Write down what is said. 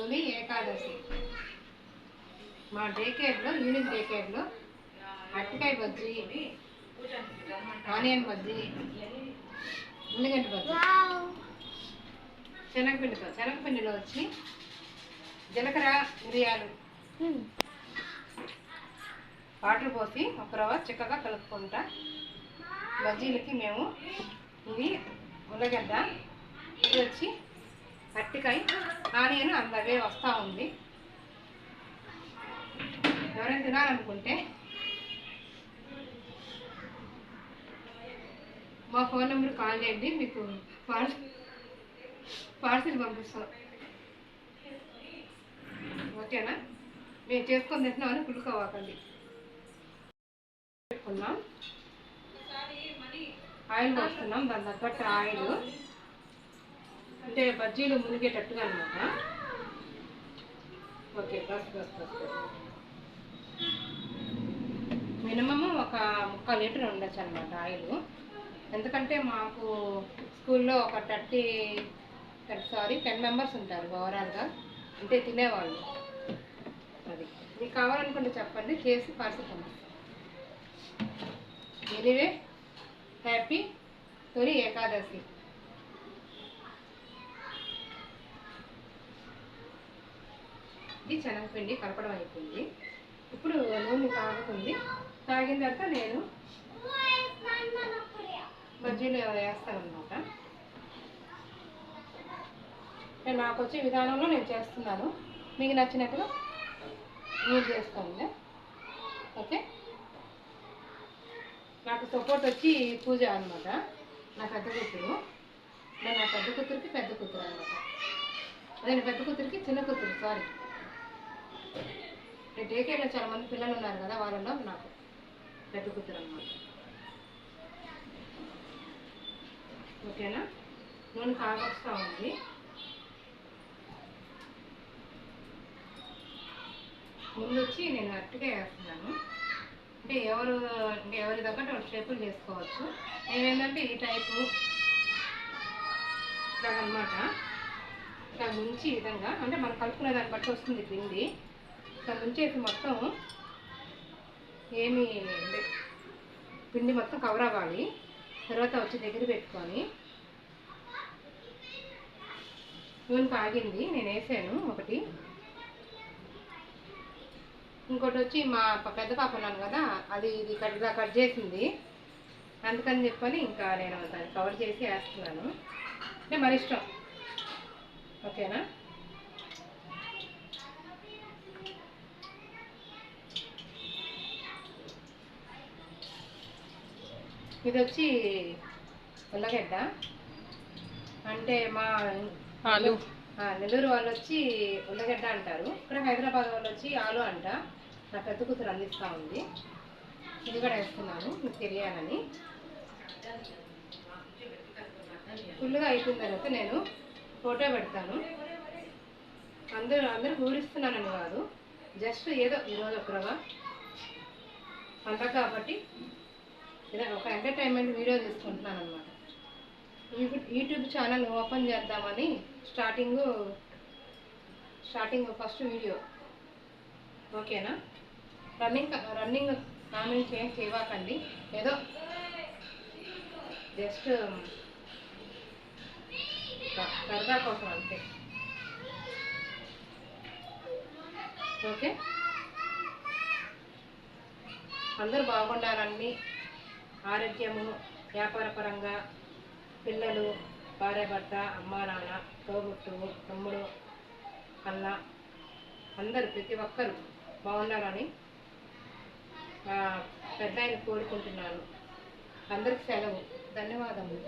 తొలి ఏకాదశి మా day కేర్లో evening day కేర్లో అరటికాయ బజ్జీ, ఆనియన్ బజ్జీ, ఉల్లిగడ్డ బజ్జీ, శనగపిండిలో వచ్చి జీలకర్ర మిరియాలు వాటర్ పోసి ఒక రవ్వ చిక్కగా కలుపుకుంటా. బజ్జీలకి మేము ఇది ఉల్లగడ్డ, ఇది వచ్చి అరటికాయ, ఆనియన్ అందవే వస్తూ ఉంది. ఎవరైనా తినాలనుకుంటే మా ఫోన్ నెంబర్ కాల్ చేయండి, మీకు పార్సిల్ పంపిస్తాం. ఓకేనా? మేము చేసుకొని తింటున్నామని కుళ్ళుకోవాకండి. పెట్టుకున్నాం, ఆయిల్ పోస్తున్నాం, దాని తగ్గట్టు ఆయిల్ అంటే బజ్జీలు మునిగేటట్టుగా అనమాట. ఓకే, బస్ మినిమము ఒక 3/4 లీటర్ ఉండొచ్చు అనమాట ఆయిల్. ఎందుకంటే మాకు స్కూల్లో ఒక 10 మెంబర్స్ ఉంటారు ఓవరాల్గా, అంటే తినేవాళ్ళు. అది మీకు కావాలనుకుంటే చెప్పండి, చేసి పార్సల్ పంపిస్తాం. ఎనీవే, హ్యాపీ తొలి ఏకాదశి. ఇది శనగపిండి కలపడం అయిపోయింది. ఇప్పుడు నూనె తాగుతుంది. తాగిన తర్వాత నేను బజ్జీలు వేస్తానమాట. నాకు వచ్చే విధానంలో నేను చేస్తున్నాను, మీకు నచ్చినట్టుగా మీరు చేసుకోండి. ఓకే, నాకు సపోర్ట్ వచ్చి పూజ అనమాట, నా పెద్ద కూతురు. నా పెద్ద కూతురికి పెద్ద కూతురు అనమాట. అదే పెద్ద కూతురికి చిన్న కూతురు, సారీ. డే కేర్లో చాలా మంది పిల్లలు ఉన్నారు కదా, వాళ్ళలో నాకు పెద్ద కూతురు అనమాట. ఓకేనా? నూనె కాగొస్తూ ఉంది. ముందు వచ్చి నేను అరటికాయ వేస్తున్నాను. అంటే ఎవరి తగ్గట్టు వాళ్ళు షేపులు చేసుకోవచ్చు. నేనేంటంటే ఈ టైపు ఇలాగనమాట, ఇట్లా ముంచి ఈ విధంగా, అంటే మనం కలుపుకునే దాన్ని బట్టి వస్తుంది పిండి. ఇట్లా ముంచేసి మొత్తం పిండి మొత్తం కవర్ అవ్వాలి. తర్వాత వచ్చి దగ్గర పెట్టుకొని నూనె కాగింది, నేను వేసాను ఒకటి. ఇంకోటి వచ్చి మా పెద్ద పాప ఉన్నాను కదా, అది ఇది ఇలా కట్ చేసింది. అందుకని చెప్పని ఇంకా నేను దాన్ని కవర్ చేసి వేస్తున్నాను. అంటే మన ఇష్టం. ఓకేనా? ఇది వచ్చి ఉల్లగడ్డ, అంటే మా నెల్లూరు వాళ్ళు వచ్చి ఉల్లగడ్డ అంటారు. ఇక్కడ హైదరాబాద్ వాళ్ళు వచ్చి ఆలు అంట. నా పెద్ద కూతురు అందిస్తూ ఉంది. ఇది కూడా వేస్తున్నాను మీకు తెలియాలని. ఫుల్గా అయిపోయిన తర్వాత నేను ఫోటో పెడతాను. అందరూ ఊరిస్తున్నానని కాదు, జస్ట్ ఏదో ఈరోజు ఒక రవ్వ పండగ కాబట్టి ఇలా ఒక ఎంటర్టైన్మెంట్ వీడియో తీసుకుంటున్నాను అనమాట. యూట్యూబ్ ఛానల్ ఓపెన్ చేద్దామని స్టార్టింగ్ ఫస్ట్ వీడియో. ఓకేనా? రన్నింగ్ కామెంట్స్ ఏం చేయవాకండి, ఏదో జస్ట్ సరదా కోసం అంతే. ఓకే, అందరూ బాగుండాలని, ఆరోగ్యము, వ్యాపారపరంగా, పిల్లలు, భార్య భర్త, అమ్మ నాన్న, తోబుట్టువు, తమ్ముడు, అన్న, అందరూ ప్రతి ఒక్కరూ బాగుండాలని పెద్ద ఆయన కోరుకుంటున్నాను. అందరికి సెలవు. ధన్యవాదములు.